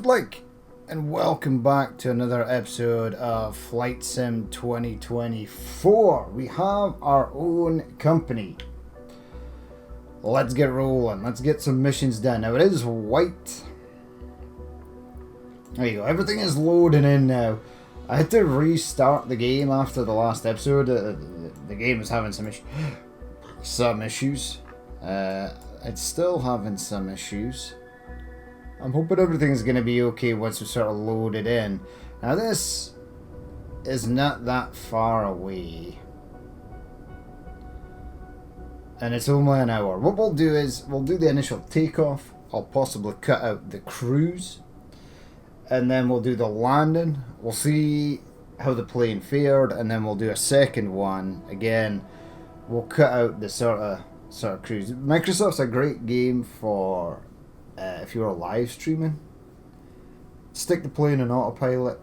Good luck, and welcome back to another episode of Flight Sim 2024. We have our own company. Let's get rolling. Let's get some missions done. Now it is white. There you go. Everything is loading in now. I had to restart the game after the last episode. The game was having some issues. It's still having some issues. I'm hoping everything's going to be okay once we sort of load it in. Now this is not that far away. And it's only an hour. What we'll do is, we'll do the initial takeoff. I'll possibly cut out the cruise. And then we'll do the landing. We'll see how the plane fared. And then we'll do a second one. Again, we'll cut out the sort of cruise. Microsoft's a great game for... if you're live streaming, stick the plane in autopilot,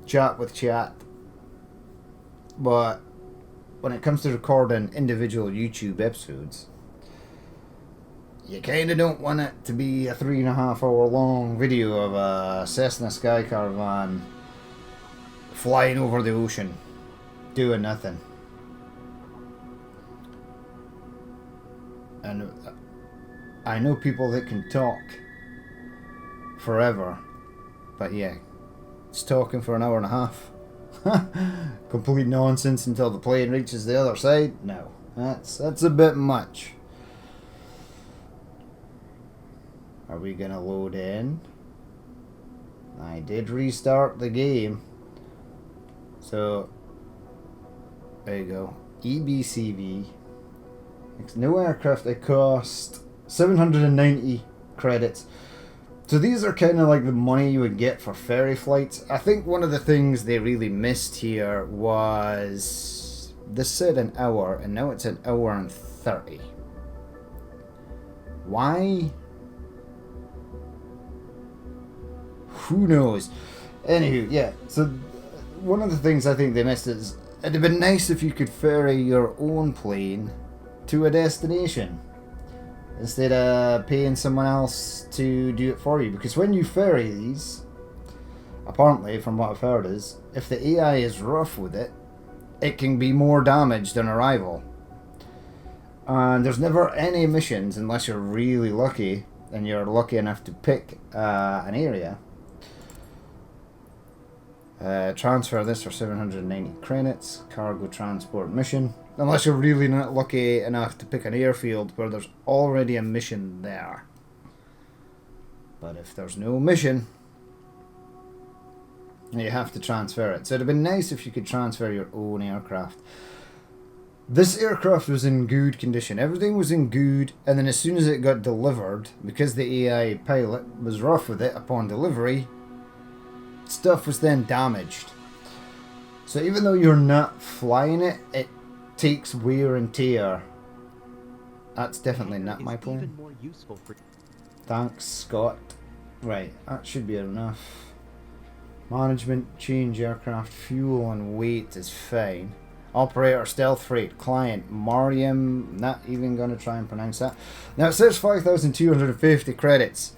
chat with chat, but when it comes to recording individual YouTube episodes, you kind of don't want it to be a 3.5 hour long video of a Cessna Sky Caravan flying over the ocean, doing nothing. And I know people that can talk forever, but yeah, it's talking for an hour and a half. Complete nonsense until the plane reaches the other side. No, that's a bit much. Are we gonna load in? I did restart the game, so there you go. EBCV. No aircraft. It cost 790 credits. So these are kind of like the money you would get for ferry flights. I think one of the things they really missed here was this said an hour and now it's an hour and 30. Why? Who knows? Anywho, yeah, so one of the things I think they missed is it'd have been nice if you could ferry your own plane to a destination instead of paying someone else to do it for you. Because when you ferry these, apparently from what I've heard is, if the AI is rough with it, it can be more damaged on arrival. And there's never any missions unless you're really lucky and you're lucky enough to pick an area. Transfer this for 790 credits. Cargo transport mission. Unless you're really not lucky enough to pick an airfield where there's already a mission there. But if there's no mission, you have to transfer it. So it'd have been nice if you could transfer your own aircraft. This aircraft was in good condition. Everything was in good, and then as soon as it got delivered, because the AI pilot was rough with it upon delivery, stuff was then damaged. So even though you're not flying it, it takes wear and tear. That's definitely not my plane. Thanks, Scott. Right, that should be enough. Management, change aircraft, fuel and weight is fine. Operator, stealth freight, client, Mariam, not even going to try and pronounce that. Now it says 5,250 credits,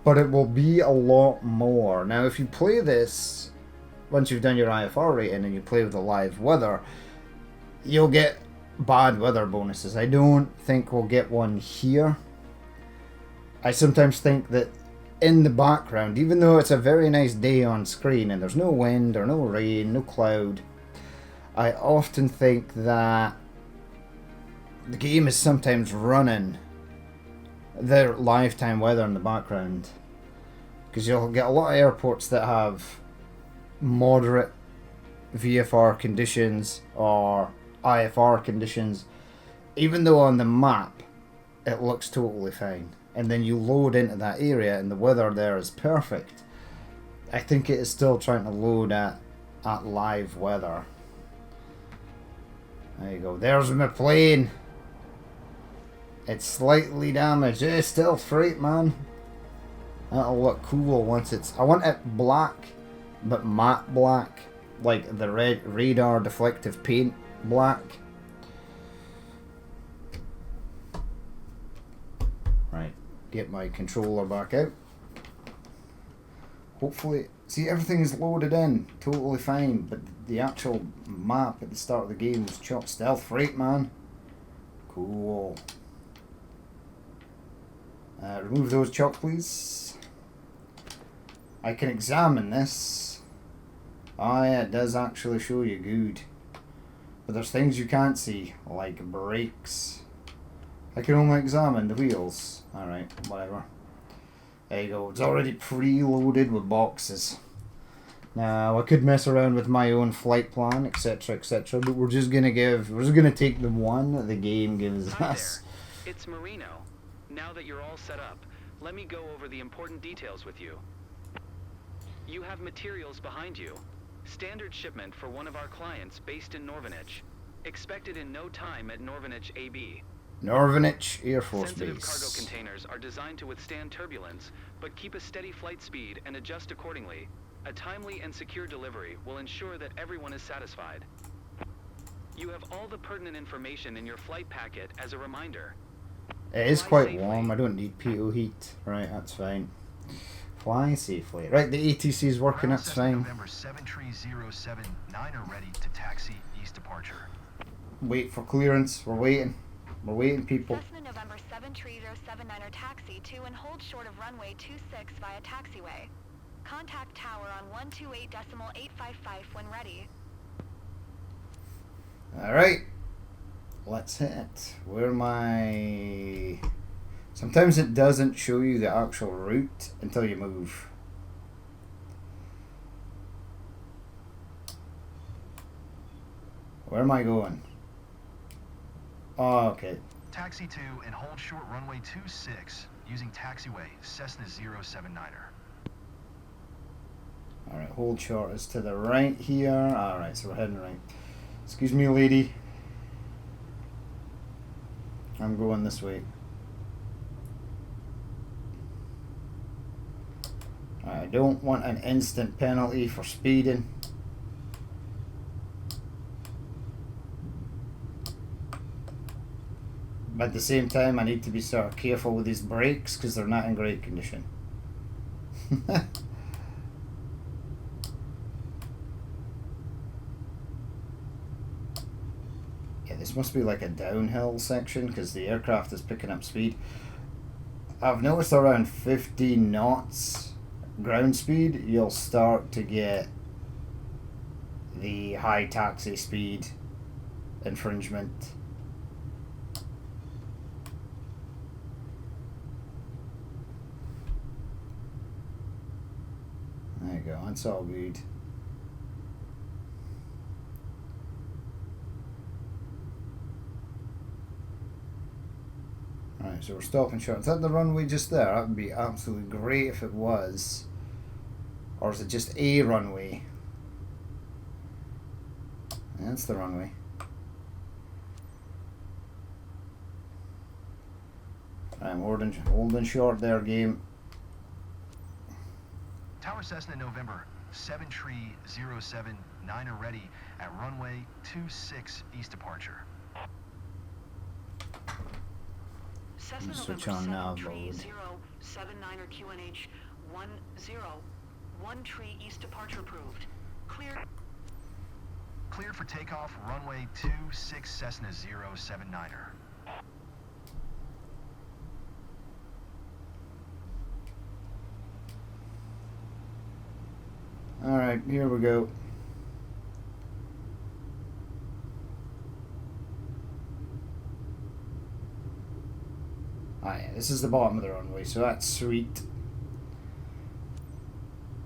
but it will be a lot more. Now if you play this, once you've done your IFR rating and you play with the live weather, you'll get bad weather bonuses. I don't think we'll get one here. I sometimes think that in the background, even though it's a very nice day on screen and there's no wind or no rain, no cloud, I often think that the game is sometimes running their lifetime weather in the background. Because you'll get a lot of airports that have moderate VFR conditions or IFR conditions, even though on the map it looks totally fine, and then you load into that area and the weather there is perfect. I think it is still trying to load at live weather. There you go, there's my plane. It's slightly damaged. It's still freight, man. That'll look cool once it's... I want it black, but matte black, like the red radar deflective paint black. Right, get my controller back out. hopefully, see, everything is loaded in, totally fine, but the actual map at the start of the game was chopped. Stealth freight, man. Cool. Remove those chocks, please. I can examine this. Ah, yeah, it does actually show you good. But there's things you can't see, like brakes. I can only examine the wheels. Alright, whatever. There you go. It's already preloaded with boxes. Now, I could mess around with my own flight plan, etc., etc., but we're just gonna take the one that the game gives us. There. It's Marino. Now that you're all set up, let me go over the important details with you. You have materials behind you. Standard shipment for one of our clients based in Norvenich. Expected in no time at Norvenich AB. Norvenich Air Force Sensitive Base. cargo containers are designed to withstand turbulence, but keep a steady flight speed and adjust accordingly. A timely and secure delivery will ensure that everyone is satisfied. You have all the pertinent information in your flight packet as a reminder. It is Fly quite safely. warm. I don't need PO heat. Right, that's fine. Fly safely. Right, the ATC is working. That's fine. November 73079 are ready to taxi east departure. Wait for clearance. We're waiting. We're waiting, people. Cessna November 73079 are taxi to and hold short of runway 26 via taxiway. Contact tower on 128.855 when ready. Alright. Let's hit. Where am I? Sometimes it doesn't show you the actual route until you move. Where am I going? Oh, okay. Taxi to and hold short runway 26 using taxiway Cessna 079er. Alright, hold short is to the right here. Alright, so we're heading right. Excuse me, lady. I'm going this way. I don't want an instant penalty for speeding. But at the same time, I need to be sort of careful with these brakes because they're not in great condition. Yeah, this must be like a downhill section because the aircraft is picking up speed. I've noticed around 50 knots ground speed, you'll start to get the high taxi speed infringement. There you go, that's all good. Alright, so we're stopping short. Is that the runway just there? That would be absolutely great if it was. Or is it just a runway? That's the runway. I'm holding short there, game. Tower Cessna November 73079 are ready at runway 26 east departure. Cessna Switch November on nav mode. 73079 or QNH 101 tree east departure approved. Cleared. Cleared for takeoff runway 26 Cessna 079er. Alright, here we go. Ah, yeah, this is the bottom of the runway, so that's sweet.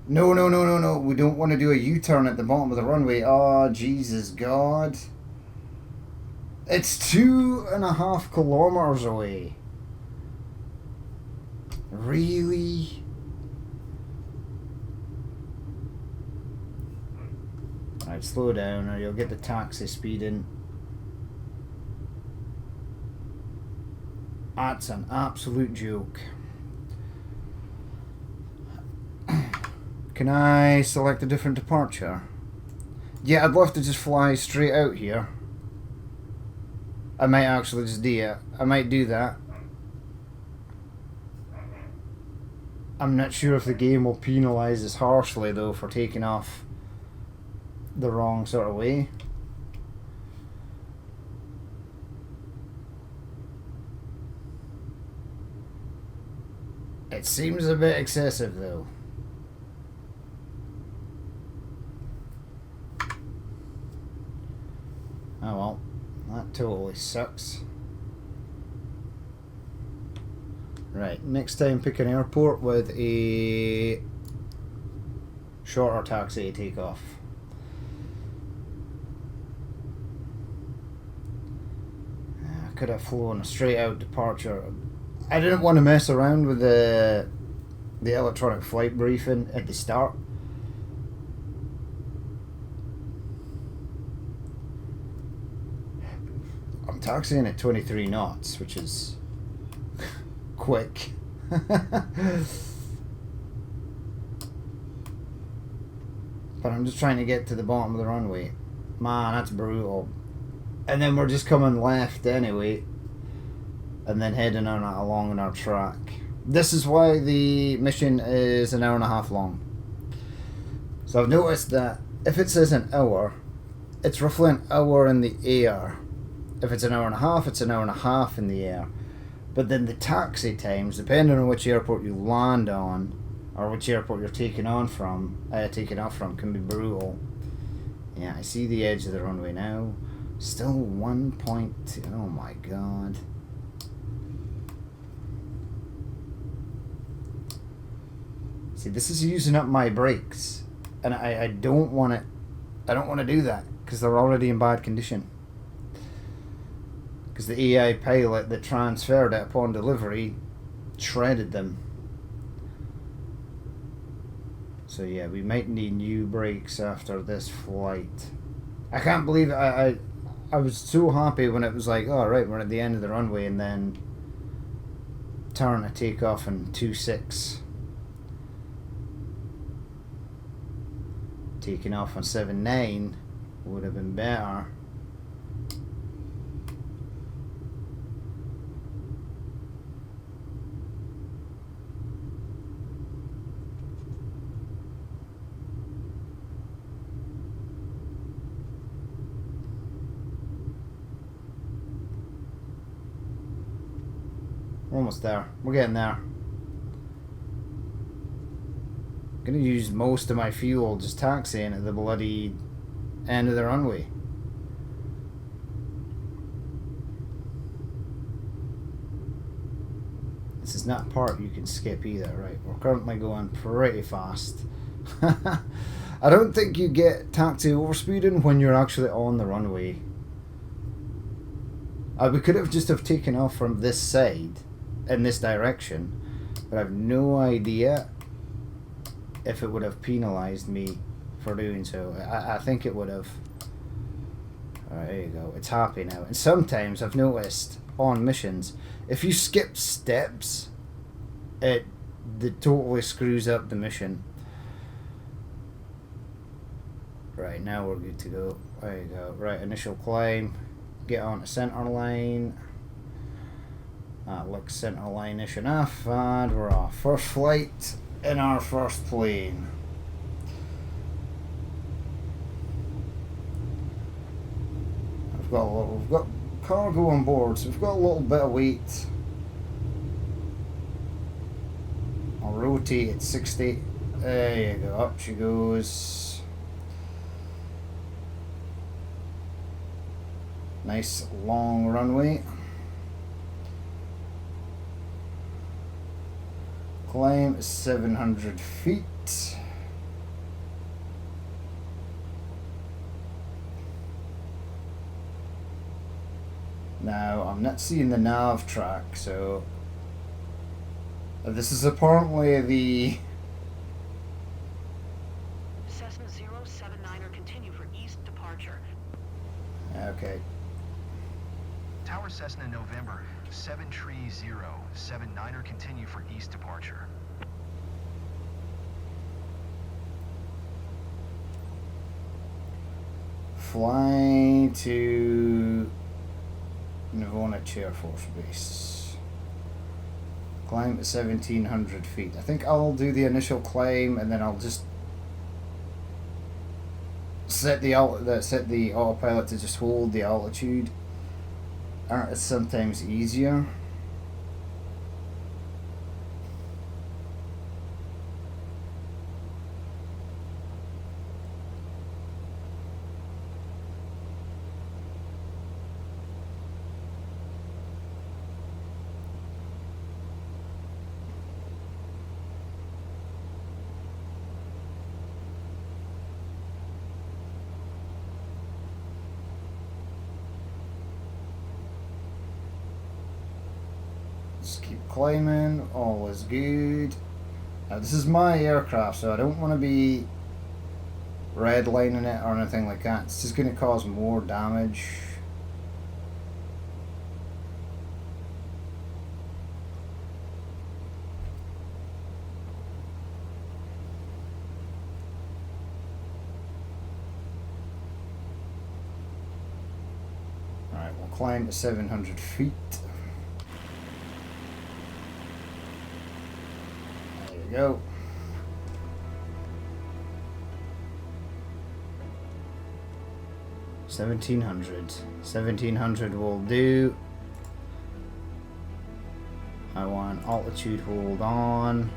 No, no, no, no, no. We don't want to do a U-turn at the bottom of the runway. Oh, Jesus God. It's 2.5 kilometers away. Really? Alright, slow down or you'll get the taxi speeding. That's an absolute joke. Can I select a different departure? Yeah, I'd love to just fly straight out here. I might actually just do it. I might do that. I'm not sure if the game will penalise us harshly though for taking off the wrong sort of way. It seems a bit excessive though. Oh well, that totally sucks. Right, next time pick an airport with a shorter taxi to take off. I could have flown a straight out departure. I didn't want to mess around with the electronic flight briefing at the start. I'm taxiing at 23 knots, which is quick. But I'm just trying to get to the bottom of the runway. Man, that's brutal. And then we're just coming left anyway, and then heading on along on our track. This is why the mission is an hour and a half long. So I've noticed that if it says an hour, it's roughly an hour in the air. If it's an hour and a half, it's an hour and a half in the air. But then the taxi times, depending on which airport you land on, or which airport you're taking off from, can be brutal. Yeah, I see the edge of the runway now. Still 1.2. Oh my god. See, this is using up my brakes, and I don't want it. I don't want to do that because they're already in bad condition. Because the AI pilot that transferred it upon delivery shredded them. So yeah, we might need new brakes after this flight. I can't believe it. I was so happy when it was like, oh right, we're at the end of the runway, and then turn to take off in 2.6. Taking off on 7.9 would have been better. We're almost there. We're getting there. I'm gonna use most of my fuel just taxiing at the bloody end of the runway. This is not a part you can skip either, right? We're currently going pretty fast. I don't think you get taxi overspeeding when you're actually on the runway. We could have just taken off from this side in this direction, but I've no idea if it would have penalised me for doing so. I think it would have. Alright, there you go. It's happy now. And sometimes I've noticed on missions, if you skip steps, it totally screws up the mission. Right, now we're good to go. There you go. Right, initial climb. Get on to center line. That looks center line-ish enough, and we're off. First flight in our first plane. We've got cargo on board, so we've got a little bit of weight. I'll rotate at 60. There you go, up she goes. Nice long runway. Climb is 700 feet. Now, I'm not seeing the nav track, so this is apparently the Cessna 079er continue for east departure. okay. Tower Cessna November 73079er continue for east departure. Fly to Navona Air Force Base. Climb to 1700 feet. I think I'll do the initial climb and then I'll just set the autopilot to just hold the altitude. It's sometimes easier. Just keep climbing, all is good. Now this is my aircraft, so I don't want to be redlining it or anything like that. It's just going to cause more damage. Alright, we'll climb to 700 feet. Go. 1700 will do. I want altitude hold on.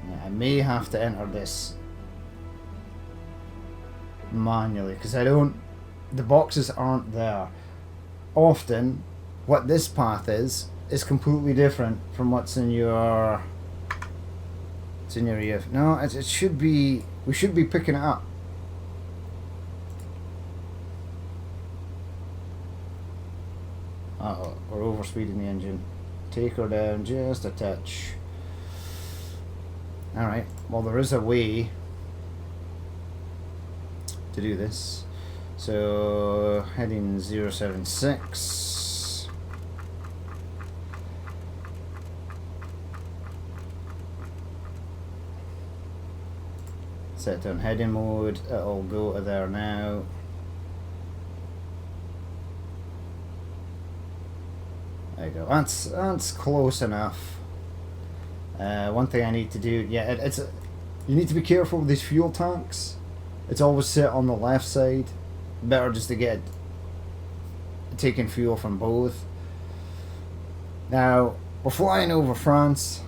Yeah, I may have to enter this manually because the boxes aren't there. Often what this path is completely different from what's in your EF. No, it should be, we should be picking it up. Uh-oh, we're overspeeding the engine. Take her down just a touch. Alright, well there is a way to do this. So heading 076. Set on heading mode, it'll go to there now. There you go. That's close enough. One thing I need to do, yeah, you need to be careful with these fuel tanks. It's always set on the left side. Better just to get taking fuel from both. Now we're flying over France,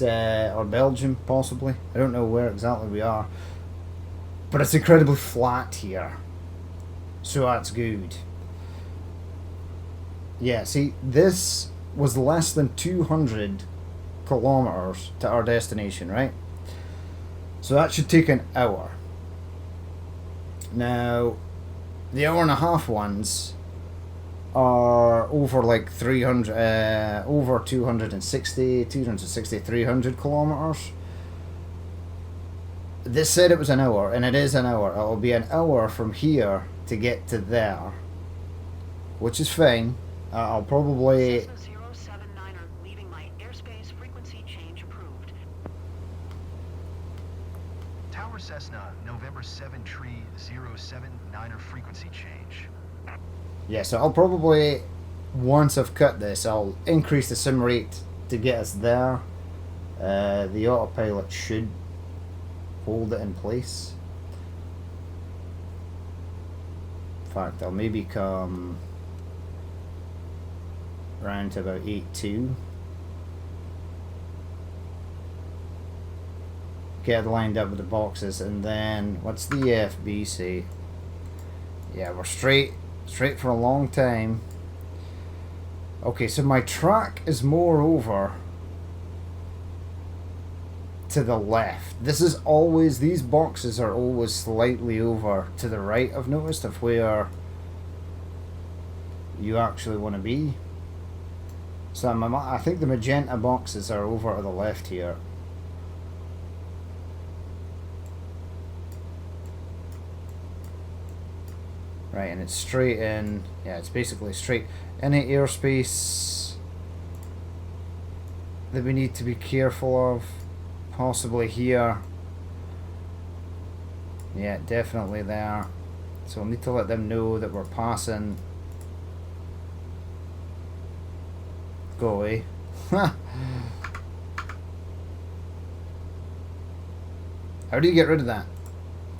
or Belgium possibly. I don't know where exactly we are, but it's incredibly flat here, so that's good. Yeah, see, this was less than 200 kilometers to our destination, right? So that should take an hour. Now, the hour and a half ones are over like 300, over 260, 300 kilometers. This said it was an hour, and it is an hour. It'll be an hour from here to get to there, which is fine. I'll probably... Cessna 079er leaving my airspace, frequency change approved. Tower Cessna, November 7 tree 079er frequency change. Yeah, so I'll probably, once I've cut this, I'll increase the sim rate to get us there. The autopilot should hold it in place. In fact, I'll maybe come round to about 8.2. Get lined up with the boxes, and then what's the FB say? Yeah, we're straight for a long time. Okay, so my track is more over to the left. This is always, these boxes are always slightly over to the right, I've noticed, of where you actually want to be. So I think the magenta boxes are over to the left here. Right, and it's straight in. Yeah, it's basically straight. Any airspace that we need to be careful of. possibly here. Yeah, definitely there. So we'll need to let them know that we're passing. Go away. How do you get rid of that?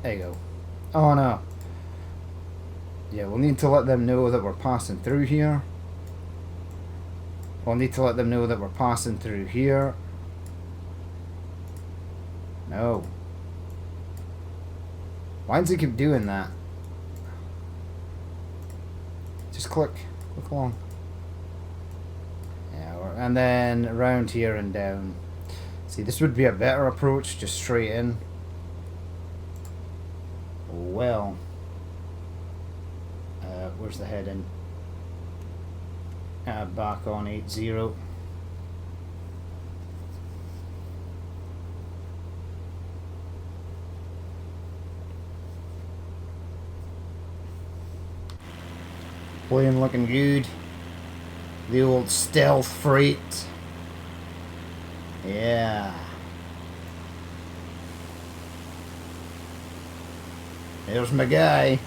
There you go. Oh no. Yeah, we'll need to let them know that we're passing through here. We'll need to let them know that we're passing through here. No. Why does it keep doing that? Just click along. Yeah, and then around here and down. See, this would be a better approach, just straight in. Well, where's the heading? Back on 80. Plane looking good. The old stealth freight. Yeah. There's my guy.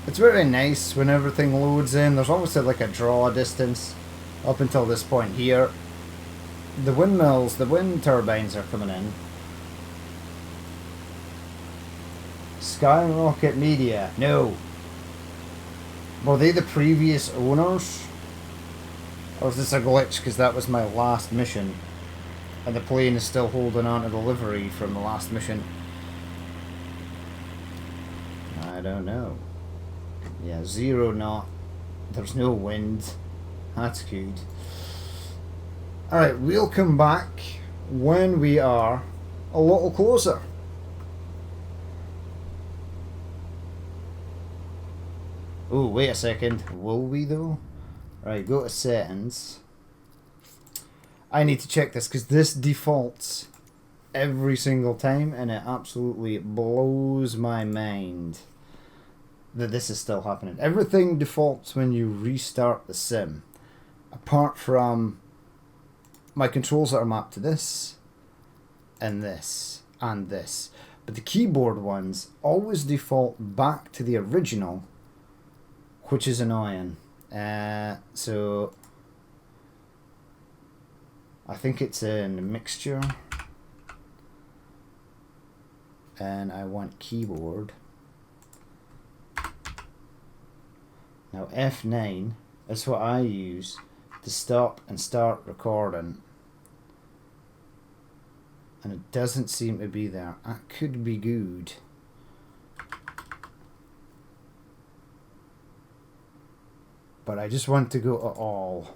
It's very nice when everything loads in. There's obviously like a draw distance up until this point here. The windmills, the wind turbines are coming in. Skyrocket Media. No. Were they the previous owners? Or is this a glitch because that was my last mission? And the plane is still holding on to the livery from the last mission? I don't know. Yeah, 0 knot. There's no wind. That's good. Alright, we'll come back when we are a little closer. Oh, wait a second. Will we though? Right, go to settings. I need to check this because this defaults every single time and it absolutely blows my mind that this is still happening. Everything defaults when you restart the sim, apart from my controls that are mapped to this and this and this, but the keyboard ones always default back to the original, which is annoying. So I think it's in mixture and I want keyboard. Now F9 is what I use to stop and start recording, and it doesn't seem to be there. That could be good. But I just want to go to all.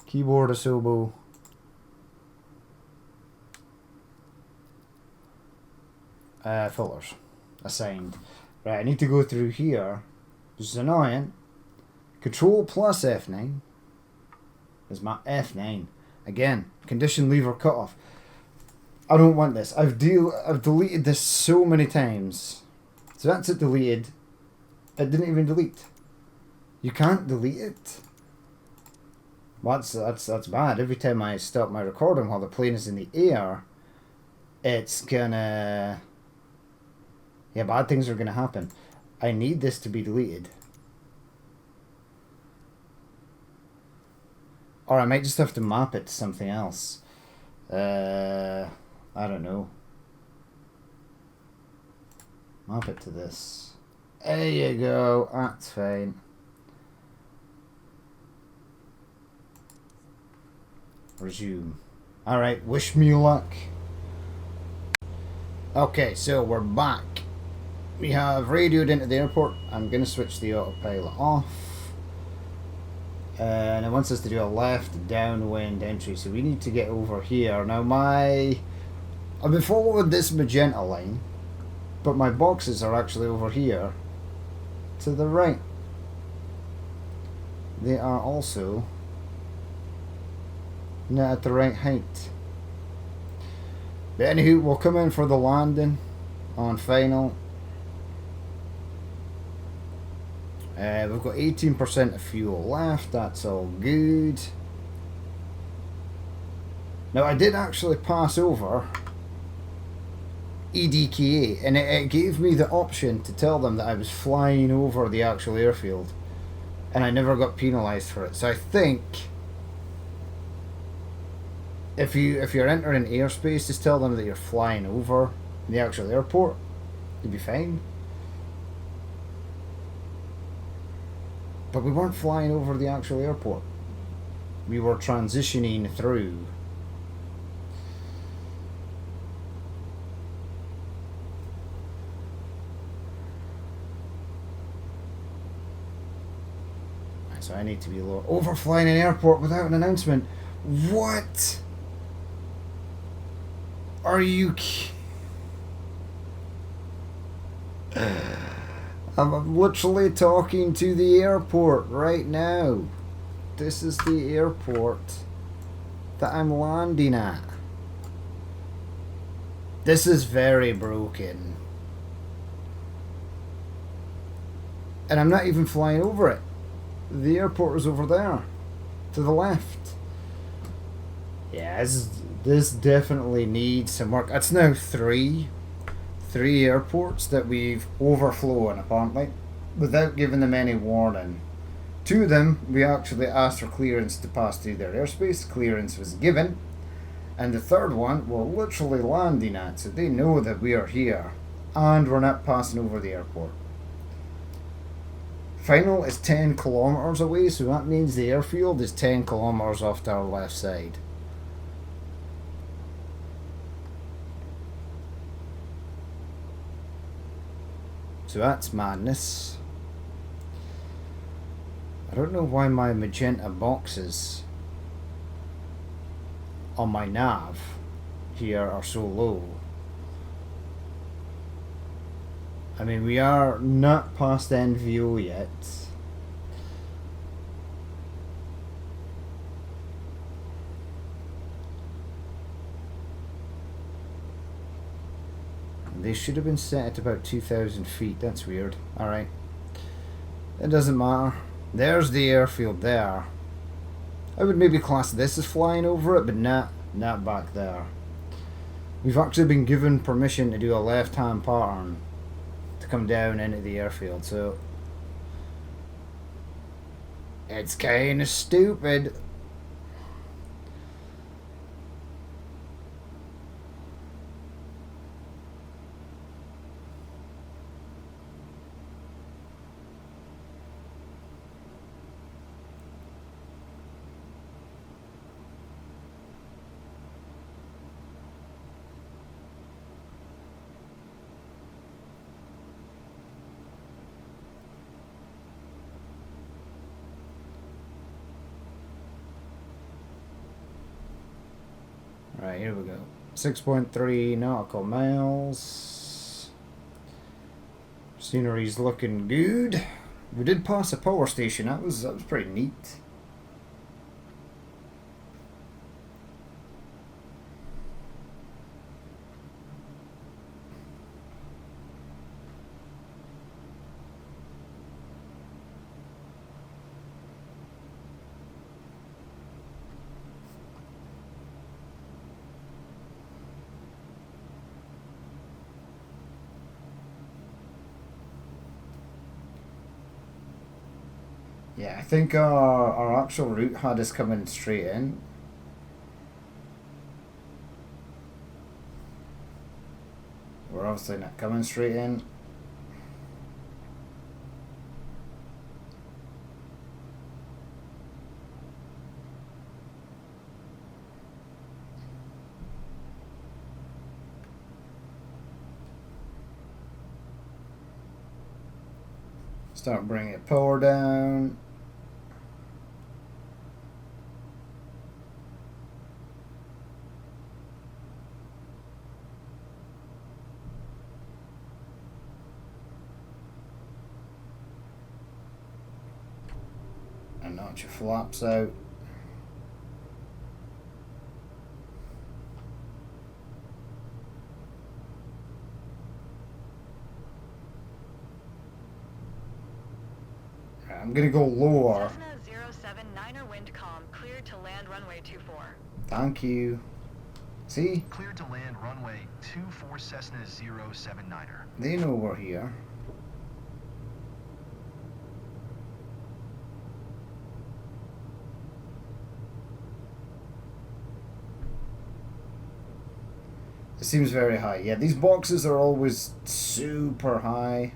Keyboard Asobo. Filters. Assigned. Right, I need to go through here. This is annoying. Control plus F9 is my F9. Again, condition lever cutoff. I don't want this. I've deleted this so many times. So that's it deleted. It didn't even delete. You can't delete it. Well, that's bad. Every time I stop my recording while the plane is in the air, it's gonna... Yeah, bad things are gonna happen. I need this to be deleted. Or I might just have to map it to something else. I don't know. Map it to this. There you go. That's fine. Resume. Alright, wish me luck. Okay, so we're back. We have radioed into the airport. I'm going to switch the autopilot off. And it wants us to do a left downwind entry. So we need to get over here. Now I've been following this magenta line, but my boxes are actually over here to the right. They are also not at the right height. But anywho, we'll come in for the landing on final. We've got 18% of fuel left. That's all good. Now, I did actually pass over EDKA, and it gave me the option to tell them that I was flying over the actual airfield, and I never got penalised for it. So I think if you're entering airspace, just tell them that you're flying over the actual airport. You'd be fine. But we weren't flying over the actual airport. We were transitioning through. So I need to be lower. Overflying an airport without an announcement. What? Are you I'm literally talking to the airport right now. This is the airport that I'm landing at. This is very broken. And I'm not even flying over it. The airport is over there, to the left. Yeah, this definitely needs some work. That's now three airports that we've overflown, apparently, without giving them any warning. 2 of them, we actually asked for clearance to pass through their airspace. Clearance was given. And the 3rd one, we're literally landing at, so they know that we are here. And we're not passing over the airport. Final is 10 kilometers away, so that means the airfield is 10 kilometers off to our left side. So that's madness. I don't know why my magenta boxes on my nav here are so low. I mean, we are not past NVO yet. They should have been set at about 2,000 feet. That's weird. Alright. It doesn't matter. There's the airfield there. I would maybe class this as flying over it, but not back there. We've actually been given permission to do a left-hand pattern to come down into the airfield, so it's kind of stupid. Right, here we go. 6.3 nautical miles. Scenery's looking good. We did pass a power station. That was pretty neat. Yeah, I think our actual route had us coming straight in. We're obviously not coming straight in. Start bringing power down. And notch your flaps out. Okay, I'm gonna go lower. Cessna 079er wind calm, cleared to land runway 24. Thank you. See? Cleared to land runway 24 Cessna 079er. They know we're here. It seems very high. Yeah, these boxes are always super high.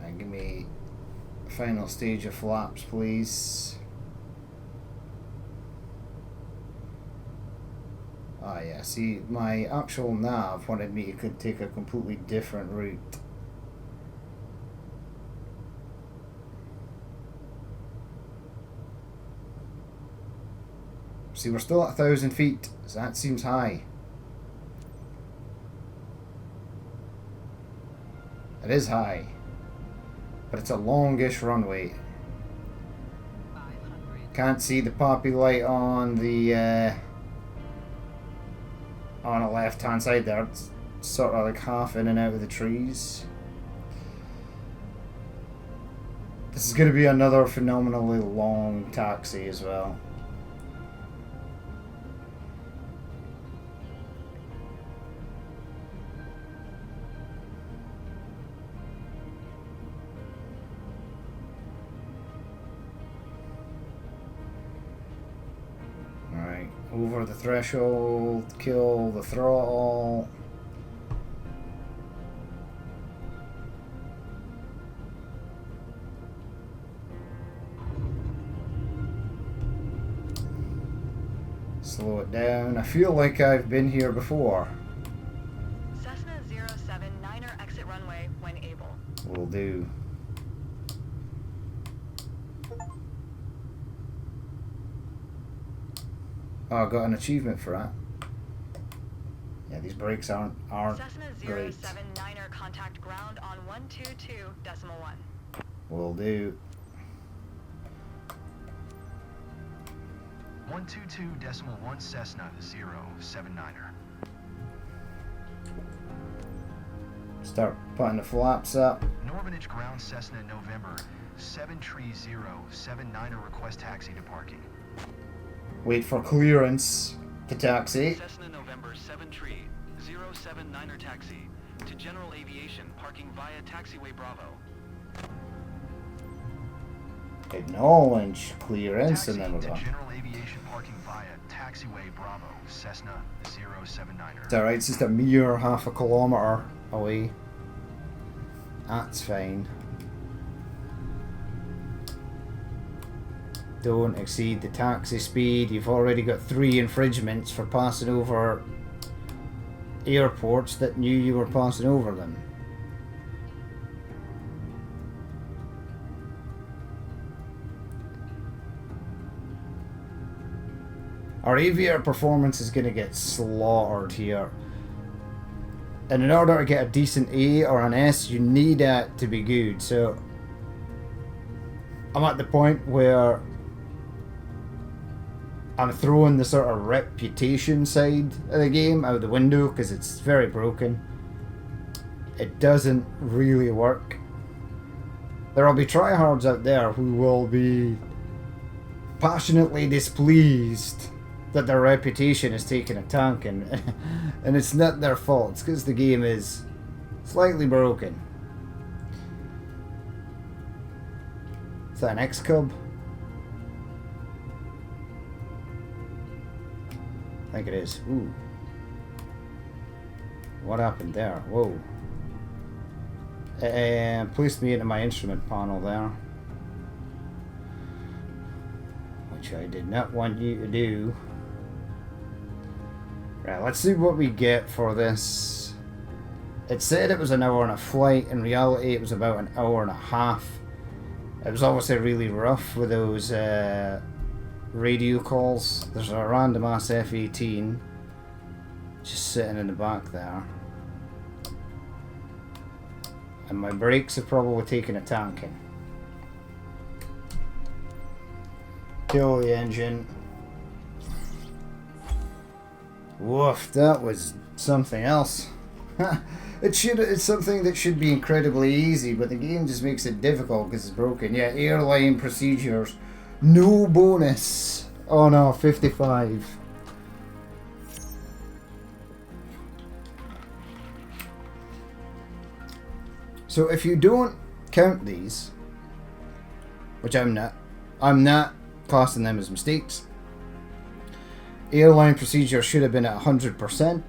And give me final stage of flaps, please. Ah, yeah, see, my actual nav wanted me to take a completely different route. See, we're still at 1,000 feet, so that seems high. It is high, but it's a longish runway. 500. Can't see the poppy light on the left-hand side there. It's sort of like half in and out of the trees. This is going to be another phenomenally long taxi as well. Alright, over the threshold, kill the throttle. Slow it down. I feel like I've been here before. Cessna 079er exit runway when able. Will do. Oh, I got an achievement for that. Yeah, these brakes aren't Cessna great. 079er contact ground on 122.1. Will do. 122.1 Cessna 079er. Start putting the flaps up. Normanage ground Cessna November 73079er request taxi to parking. Wait for clearance to taxi. Cessna November 73079er taxi to General Aviation, parking via Taxiway Bravo. Acknowledge clearance, Taxi and then we're to gone. General Aviation parking via Taxiway Bravo Cessna 079er. It's alright, it's just a mere half a kilometre away. That's fine. Don't exceed the taxi speed. You've already got 3 infringements for passing over airports that knew you were passing over them. Our aviator performance is going to get slaughtered here. And in order to get a decent A or an S, you need that to be good. So I'm at the point where I'm throwing the sort of reputation side of the game out the window because it's very broken. It doesn't really work. There will be tryhards out there who will be passionately displeased that their reputation is taking a tanking, and it's not their fault. It's because the game is slightly broken. Is that an X-Cub? I think it is. Ooh. What happened there? Whoa. Placed me into my instrument panel there. Which I did not want you to do. Right, let's see what we get for this. It said it was an hour and a flight. In reality, it was about an hour and a half. It was obviously really rough with those radio calls. There's a random ass F-18 just sitting in the back there. And my brakes have probably taken a tanking. Kill the engine. Woof, that was something else. It's something that should be incredibly easy, but the game just makes it difficult because it's broken. Yeah, airline procedures. No bonus. Oh no, 55. So if you don't count these, which I'm not classing them as mistakes. Airline procedure should have been at 100%.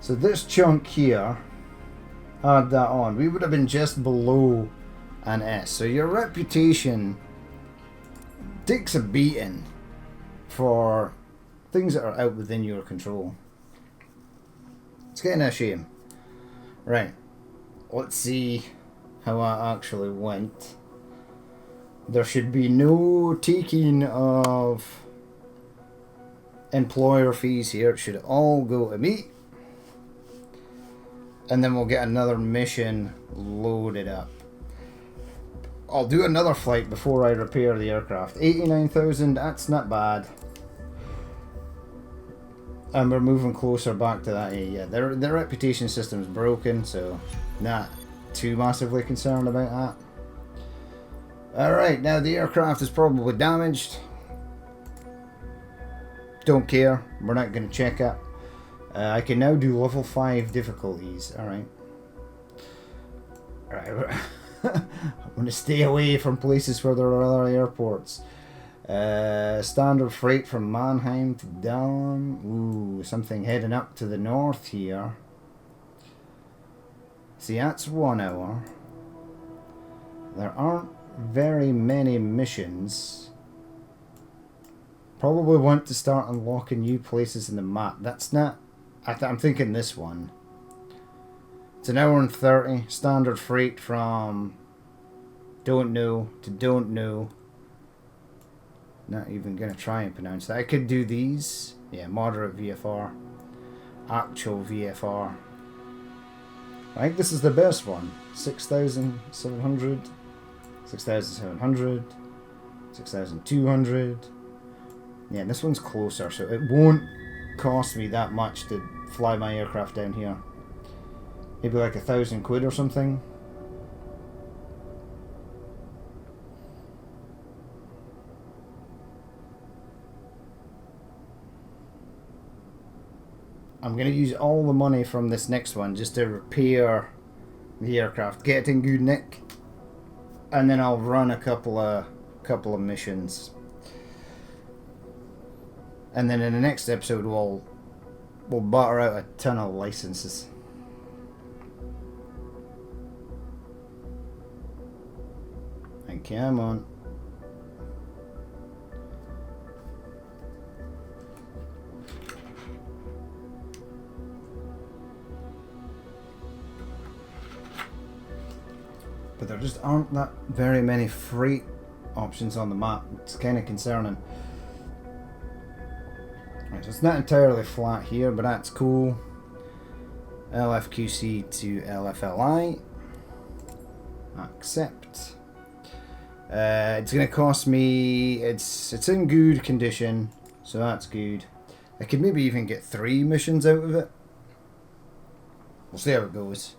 So this chunk here, add that on, we would have been just below an S. So your reputation takes a beating for things that are out within your control. It's getting a shame. Right, let's see how that actually went. There should be no taking of employer fees here. It should all go to me. And then we'll get another mission loaded up. I'll do another flight before I repair the aircraft. 89,000, that's not bad. And we're moving closer back to that area. Their reputation system is broken, so not too massively concerned about that. Alright, now the aircraft is probably damaged. Don't care, we're not going to check it. I can now do level 5 difficulties. Alright. Alright, I'm going to stay away from places where there are other airports. Standard freight from Mannheim to Dahlem. Ooh, something heading up to the north here. See, that's 1 hour. There aren't very many missions. Probably want to start unlocking new places in the map. That's not... I'm thinking this one. It's 1 hour and 30. Standard freight from don't know to don't know. Not even going to try and pronounce that. I could do these. Yeah, moderate VFR. Actual VFR. I think this is the best one. 6,700. 6,700. 6,200. Yeah, this one's closer, so it won't cost me that much to fly my aircraft down here. Maybe like 1,000 quid or something. I'm going to use all the money from this next one just to repair the aircraft, get it in good nick, and then I'll run a couple of missions. And then in the next episode we'll batter out a ton of licenses. And come on. But there just aren't that very many freight options on the map. It's kind of concerning. Right, so it's not entirely flat here, but that's cool. LFQC to LFLI. Accept. It's going to cost me... It's in good condition, so that's good. I could maybe even get 3 missions out of it. We'll see how it goes.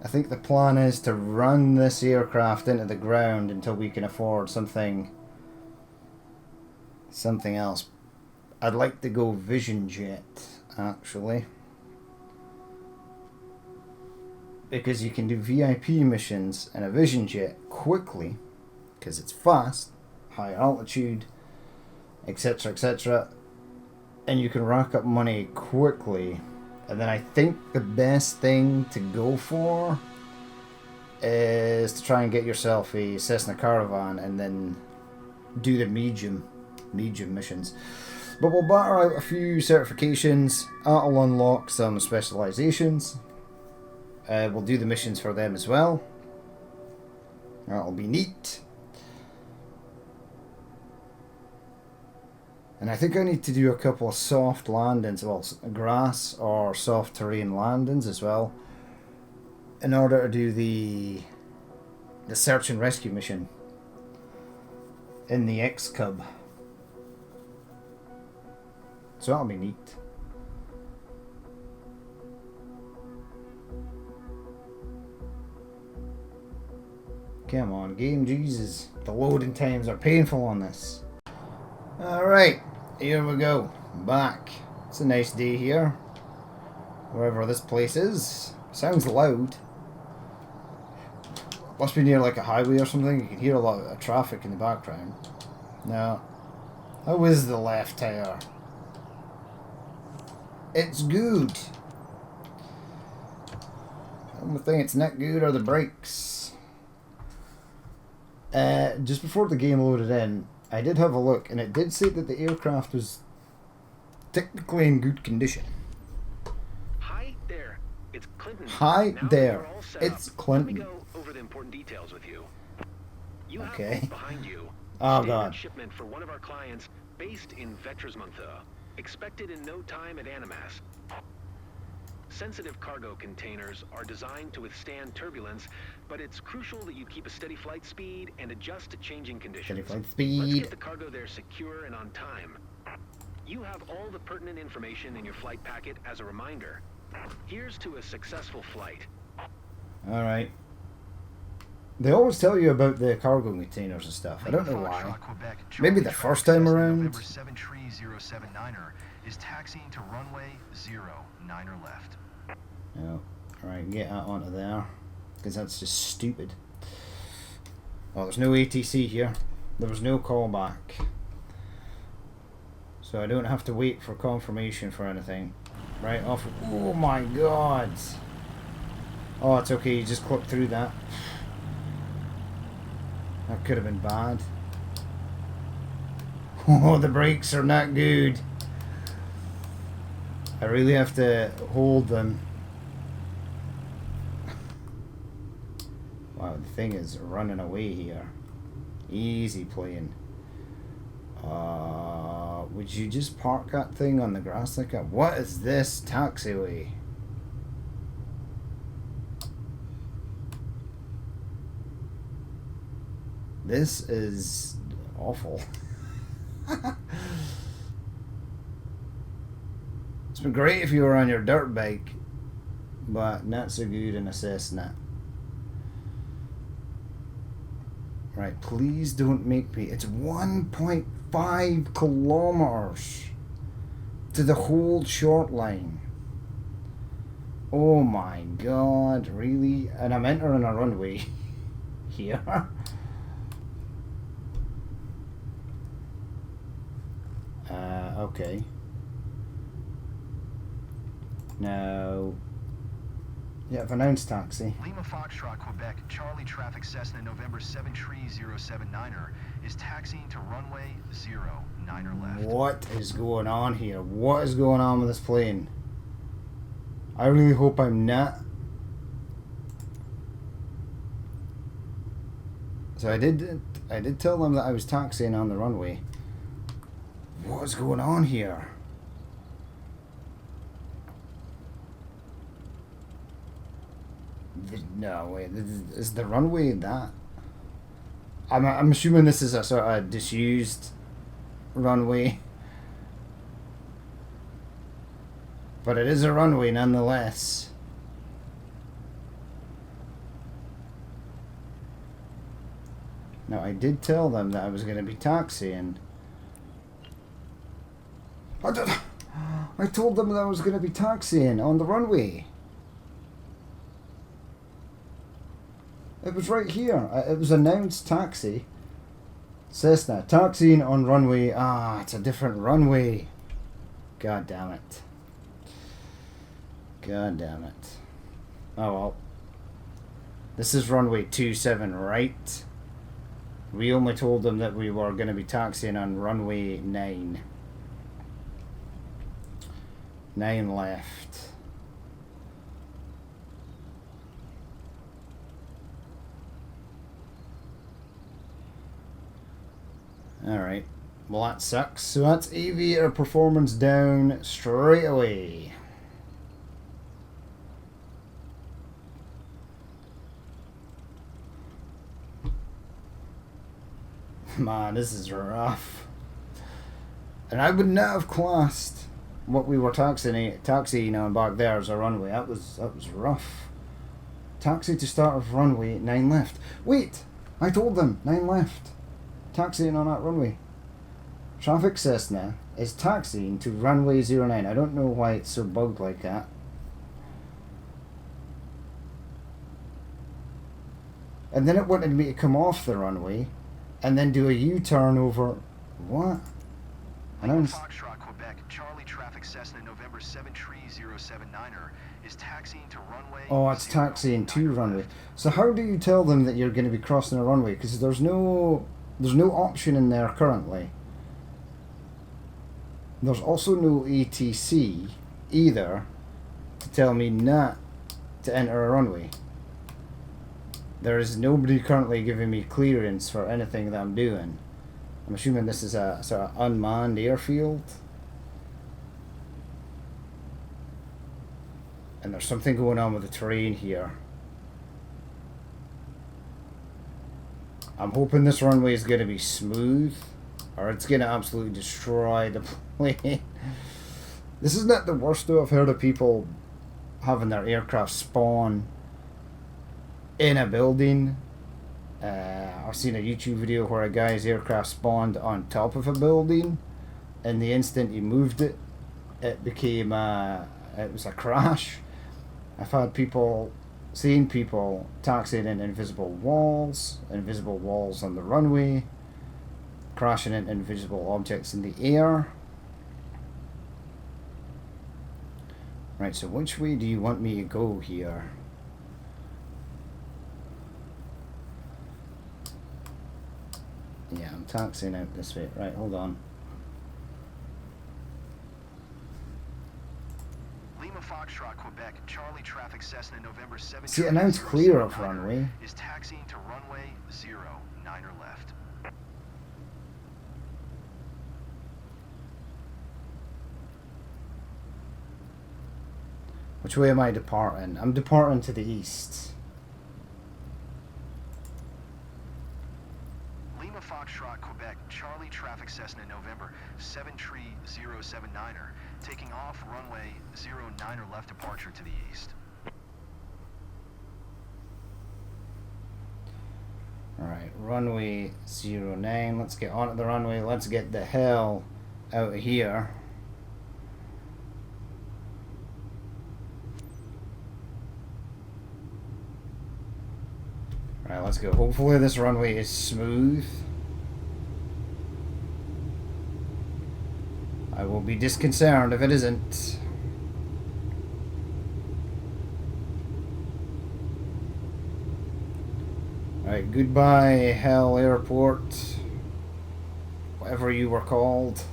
I think the plan is to run this aircraft into the ground until we can afford something else. I'd like to go Vision Jet, actually. Because you can do VIP missions in a Vision Jet quickly, because it's fast, high altitude, etc, etc. And you can rack up money quickly. And then I think the best thing to go for is to try and get yourself a Cessna Caravan and then do the medium missions. But we'll batter out a few certifications. That'll unlock some specializations. We'll do the missions for them as well. That'll be neat. And I think I need to do a couple of soft landings, well, grass or soft terrain landings as well. in order to do the search and rescue mission in the X-Cub. So that'll be neat. Come on, game, Jesus. The loading times are painful on this. Alright, here we go. Back. It's a nice day here. Wherever this place is. Sounds loud. Must be near like a highway or something. You can hear a lot of traffic in the background. Now, how is the left tire? It's good. The only thing it's not good are the brakes. Just before the game loaded in, I did have a look, and it did say that the aircraft was technically in good condition. Hi there, it's Clinton. Hi Now that there, you're all set it's up, Clinton. Let me go over the important details with you. You Okay. have behind you Oh standard god. shipment for one of our clients based in Vetrismontha, expected in no time at Animas. Sensitive cargo containers are designed to withstand turbulence, but it's crucial that you keep a steady flight speed and adjust to changing conditions. Steady flight Let's speed. get the cargo there secure and on time. You have all the pertinent information in your flight packet as a reminder. Here's to a successful flight. Alright. They always tell you about the cargo containers and stuff. I don't know why. Foxtrot, Quebec, Maybe Charlie the traffic first time Cessna around. November 73079er is taxiing to runway 09er left. No. Alright, get that onto there. Because that's just stupid. Oh, there's no ATC here. There was no callback. So I don't have to wait for confirmation for anything. Right off. Oh my god. Oh, it's okay. You just clipped through that. That could have been bad. Oh, the brakes are not good. I really have to hold them. Wow, the thing is running away here. Easy playing. Would you just park that thing on the grass like that? What is this taxiway? This is awful. It's been great if you were on your dirt bike, but not so good in a Cessna. Right, please don't make me. It's 1.5 kilometers to the whole short line. Oh my god, really? And I'm entering a runway here. Okay. Now, yeah, I've announced taxi. Lima Foxtrot, Quebec, Charlie traffic Cessna November 73079er is taxiing to runway 09er left. What is going on here? What is going on with this plane? I really hope I'm not. So I did tell them that I was taxiing on the runway. What is going on here? No, wait, is the runway that? I'm assuming this is a sort of disused runway. But it is a runway nonetheless. Now, I did tell them that I was going to be taxiing. I told them that I was going to be taxiing on the runway. It was right here. It was announced taxi. Cessna, taxiing on runway. Ah, it's a different runway. God damn it. God damn it. Oh well. This is runway 27, right? We only told them that we were going to be taxiing on runway 9. 9 left. Alright. Well, that sucks. So that's aviator performance down straight away. Man, this is rough. And I would not have classed what we were taxiing on back there as a runway. That was rough. Taxi to start of runway 9 left. Wait! I told them 9 left. Taxiing on that runway. Traffic Cessna is taxiing to runway 09. I don't know why it's so bugged like that. And then it wanted me to come off the runway and then do a U-turn over. What? Lima Foxtrot, Quebec, Charlie Traffic Cessna November 73079er is taxiing to runway. Oh, it's taxiing to runway. So how do you tell them that you're going to be crossing a runway? Because there's no option in there currently. There's also no ATC either to tell me not to enter a runway. There is nobody currently giving me clearance for anything that I'm doing. I'm assuming this is a sort of unmanned airfield. And there's something going on with the terrain here. I'm hoping this runway is going to be smooth, or it's going to absolutely destroy the plane. This is not the worst though. I've heard of people having their aircraft spawn in a building. I've seen a YouTube video where a guy's aircraft spawned on top of a building, and the instant he moved it, it became it was a crash. I've had seen people taxiing in invisible walls on the runway, crashing into invisible objects in the air. Right, so which way do you want me to go here? Yeah, I'm taxiing out this way. Right, hold on. Lima Foxtrot, Quebec, Charlie Traffic Cessna November 7. See, and now it's clear of runway. Is taxiing to runway 09er left. Which way am I departing? I'm departing to the east. Foxtrot, Quebec, Charlie Traffic Cessna November 73079er, taking off runway 09er left departure to the east. Alright, runway 09. Let's get onto the runway. Let's get the hell out of here. Alright, let's go. Hopefully this runway is smooth. I will be disconcerted if it isn't. Alright, goodbye Hell Airport. Whatever you were called.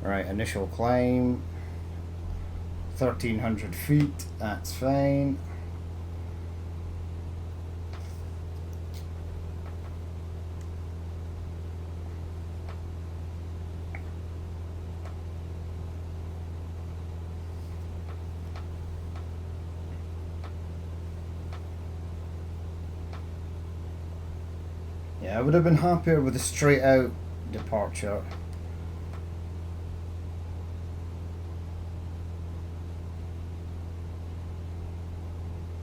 Alright, initial climb. 1,300 feet, that's fine. Yeah, I would have been happier with a straight out departure.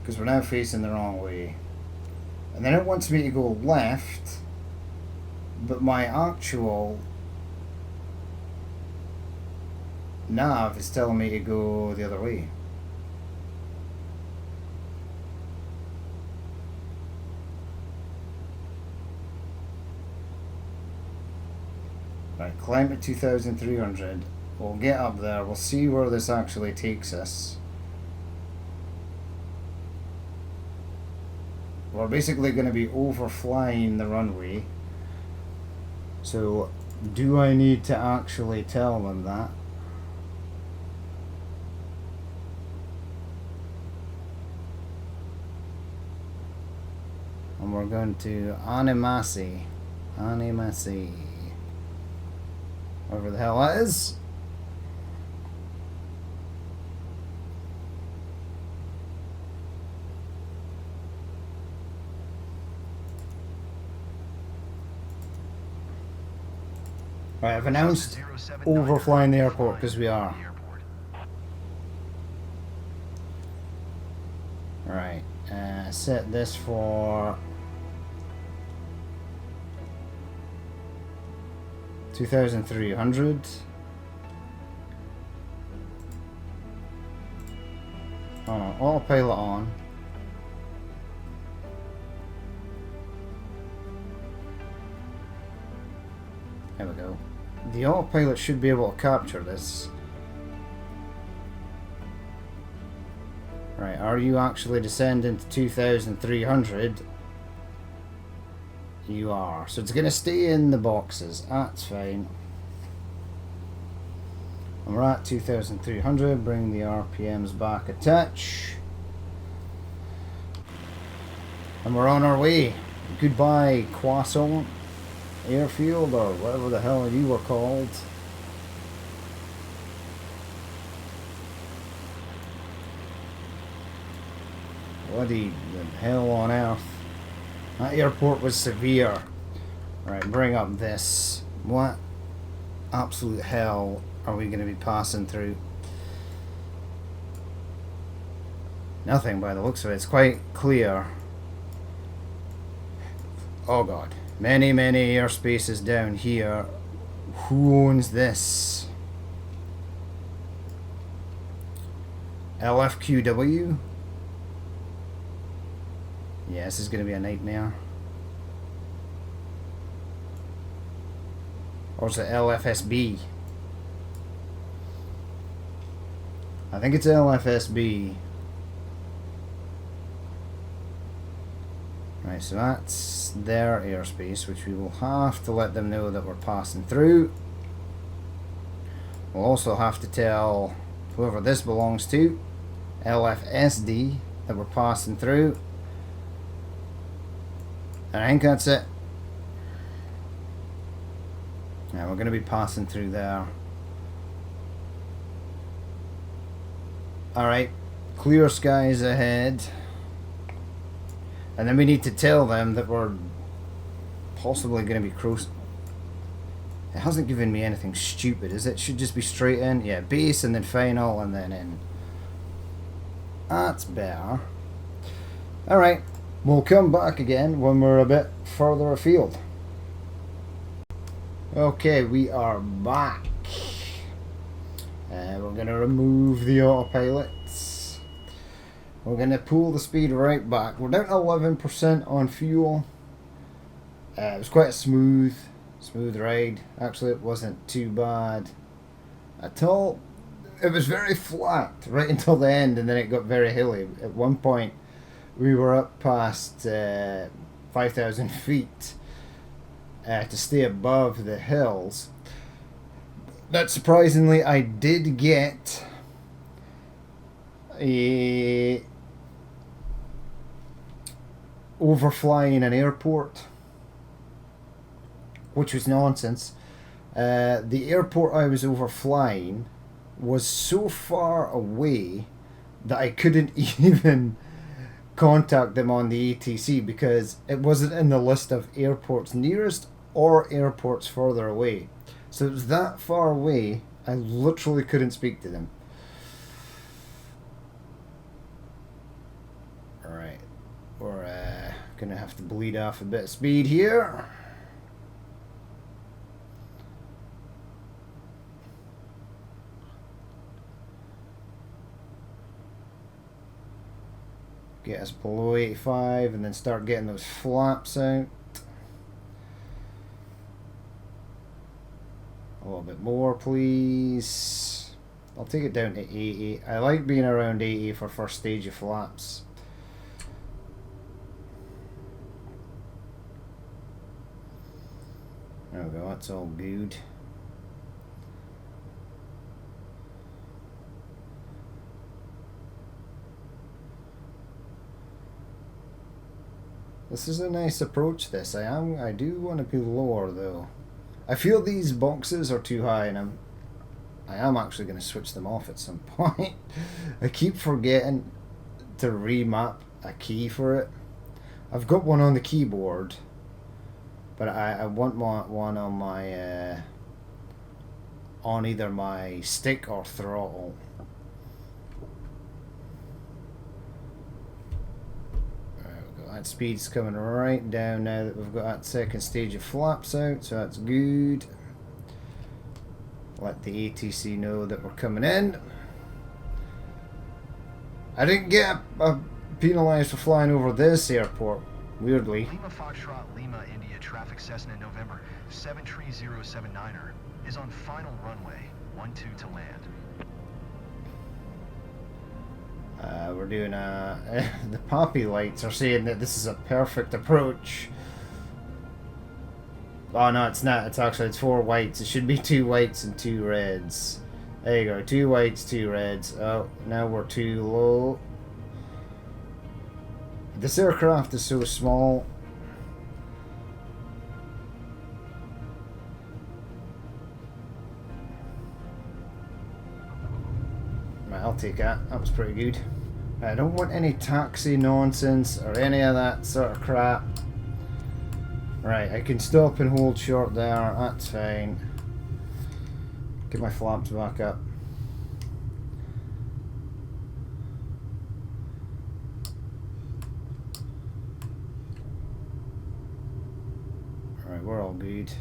Because we're now facing the wrong way. And then it wants me to go left, but my actual nav is telling me to go the other way. Right, climb at 2,300. We'll get up there. We'll see where this actually takes us. We're basically going to be overflying the runway. So, do I need to actually tell them that? And we're going to Animasi. Whatever the hell that is. Right, I've announced overflying the airport because we are. Right, set this for 2,300. Oh no, autopilot on. There we go. The autopilot should be able to capture this. Right, are you actually descending to 2,300? You are. So it's going to stay in the boxes. That's fine. And we're at 2,300. Bring the RPMs back a touch. And we're on our way. Goodbye, Croissant Airfield, or whatever the hell you were called. Bloody hell on earth. That airport was severe. Right, bring up this. What absolute hell are we going to be passing through? Nothing by the looks of it. It's quite clear. Oh god. Many airspaces down here. Who owns this? LFQW? Yeah, this is going to be a nightmare. Or is it LFSB? I think it's LFSB. Right, so that's their airspace, which we will have to let them know that we're passing through. We'll also have to tell whoever this belongs to, LFSD, that we're passing through. And I think that's it. Now we're going to be passing through there. Alright, clear skies ahead. And then we need to tell them that we're possibly going to be cruising. It hasn't given me anything stupid, is it? Should just be straight in. Yeah, base and then final and then in. That's better. Alright, we'll come back again when we're a bit further afield. Okay, we are back. We're going to remove the autopilots. We're going to pull the speed right back. We're down to 11% on fuel. It was quite a smooth ride. Actually, it wasn't too bad at all. It was very flat right until the end, and then it got very hilly. At one point, we were up past 5,000 feet to stay above the hills. But surprisingly, I did get a overflying an airport, which was nonsense. The airport I was overflying was so far away that I couldn't even contact them on the ATC because it wasn't in the list of airports nearest or airports further away. So it was that far away, I literally couldn't speak to them. Alright, we're gonna have to bleed off a bit of speed here. Get us below 85 and then start getting those flaps out. A little bit more, please. I'll take it down to 80. I like being around 80 for first stage of flaps. There we go, that's all good. This is a nice approach, this. I do want to be lower though. I feel these boxes are too high and I am actually going to switch them off at some point. I keep forgetting to remap a key for it. I've got one on the keyboard, but I want one on my on either my stick or throttle. That speed's coming right down now that we've got that second stage of flaps out, so that's good. Let the ATC know that we're coming in. I didn't get penalised for flying over this airport, weirdly. Lima Foxtrot Lima India traffic Cessna November 73079er is on final runway 12 to land. We're doing the poppy lights are saying that this is a perfect approach. Oh no, it's not. It's 4 whites. It should be 2 whites and 2 reds. There you go. 2 whites, 2 reds. Oh, now we're too low. This aircraft is so small. Right, I'll take that. That was pretty good. I don't want any taxi nonsense or any of that sort of crap. Right, I can stop and hold short there. That's fine. Get my flaps back up. Alright, we're all good.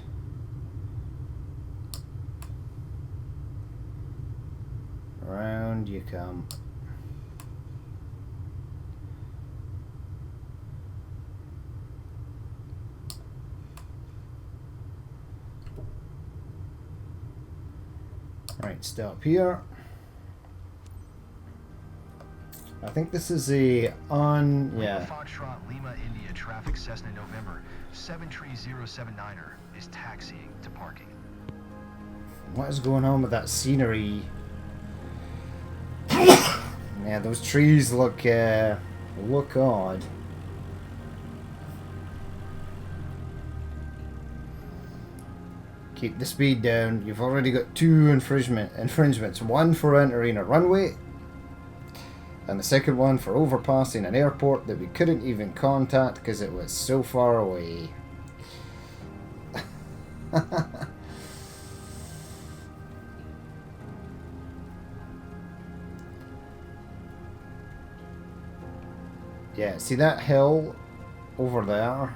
Around you come. Right, stop here. I think this is a on, yeah. Foxtrot Lima India traffic Cessna November 73079er is taxiing to parking. What is going on with that scenery? Yeah, those trees look odd. Keep the speed down. You've already got 2 infringements. One for entering a runway, and the second one for overpassing an airport that we couldn't even contact because it was so far away. Yeah, see that hill over there?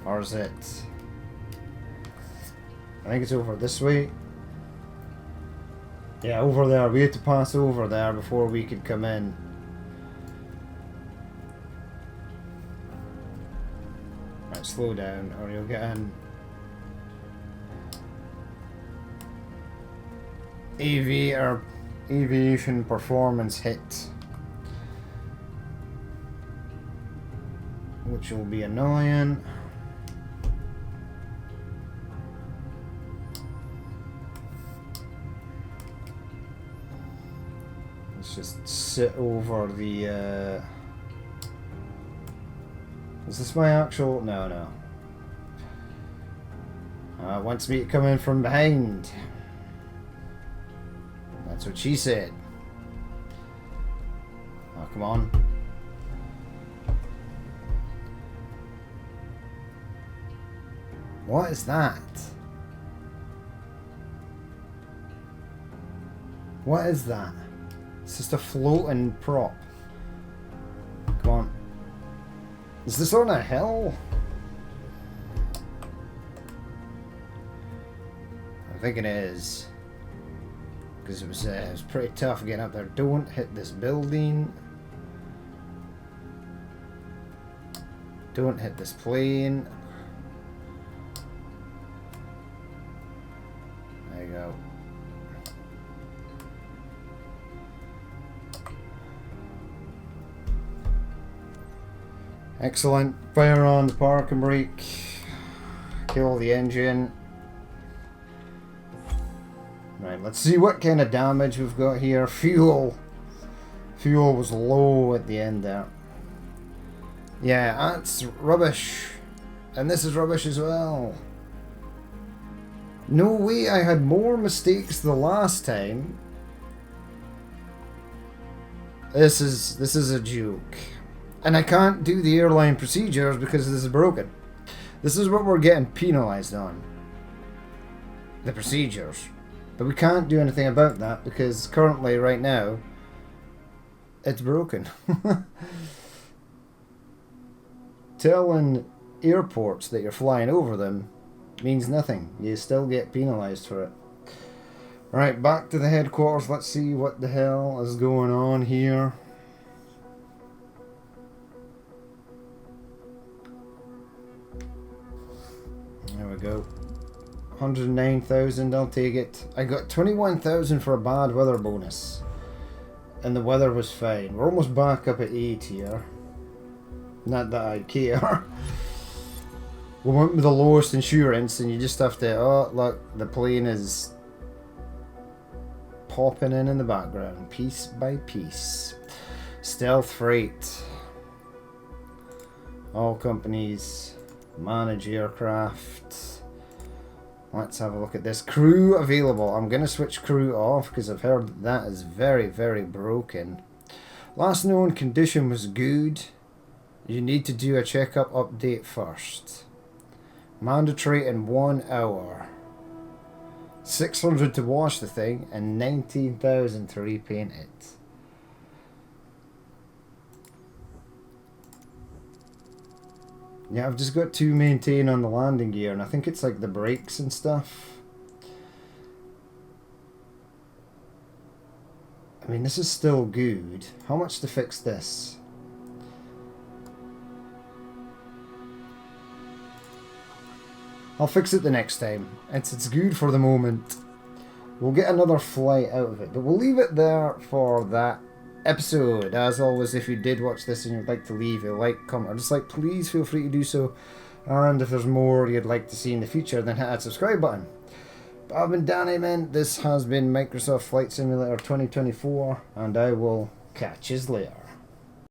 Or is it? I think it's over this way. Yeah, over there. We had to pass over there before we could come in. Right, slow down or you'll get an aviation performance hit, which will be annoying. Let's just sit over the is this my actual? No. Wants me to come in from behind. That's what she said. Oh, come on. What is that? What is that? It's just a floating prop. Come on. Is this on a hill? I think it is. Because it was pretty tough getting up there. Don't hit this building. Don't hit this plane. There you go. Excellent. Fire on the park and brake. Kill the engine. Right, let's see what kind of damage we've got here. Fuel. Fuel was low at the end there. Yeah, that's rubbish. And this is rubbish as well. No way I had more mistakes the last time. This is a joke. And I can't do the airline procedures because this is broken. This is what we're getting penalised on. the procedures. But we can't do anything about that because currently, right now, it's broken. Telling airports that you're flying over them means nothing. You still get penalised for it. Right, back to the headquarters. Let's see what the hell is going on here. There we go. 109,000, I'll take it. I got 21,000 for a bad weather bonus. And the weather was fine. We're almost back up at 8 here. Not that I care. We went with the lowest insurance and you just have to... Oh, look, the plane is popping in the background. Piece by piece. Stealth freight. All companies manage aircraft. Let's have a look at this. Crew available. I'm going to switch crew off because I've heard that is very, very broken. Last known condition was good. You need to do a checkup update first. Mandatory in 1 hour. 600 to wash the thing and 19,000 to repaint it. Yeah, I've just got to maintain on the landing gear, and I think it's like the brakes and stuff. I mean, this is still good. How much to fix this? I'll fix it the next time. It's good for the moment. We'll get another flight out of it, but we'll leave it there for that episode. As always, if you did watch this and you'd like to leave a like, comment, or dislike, please feel free to do so. And if there's more you'd like to see in the future, then hit that subscribe button. But I've been Danny, man. This has been Microsoft Flight Simulator 2024, and I will catch you later.